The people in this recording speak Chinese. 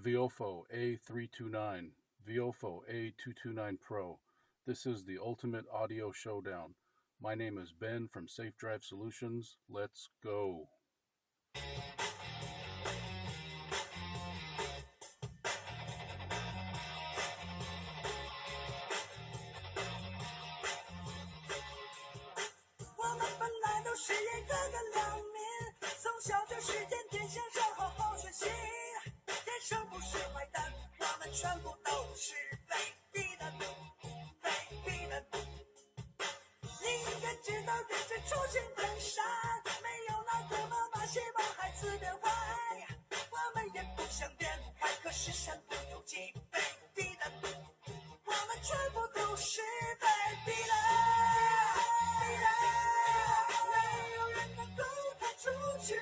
Viofo A329, Viofo A229 Pro. This is the ultimate audio showdown. My name is Ben from Safe Drive Solutions. Let's go.我们本来都是一个良民，从小就实践天线上好好学习，天生不是坏蛋，我们全部都是被逼的，被逼的。你应该知道人之初性本善，没有哪个妈妈希望孩子变坏，我们也不想变坏，可是身不由己，被逼的，我们全部都是被逼的。没有人能够看出去。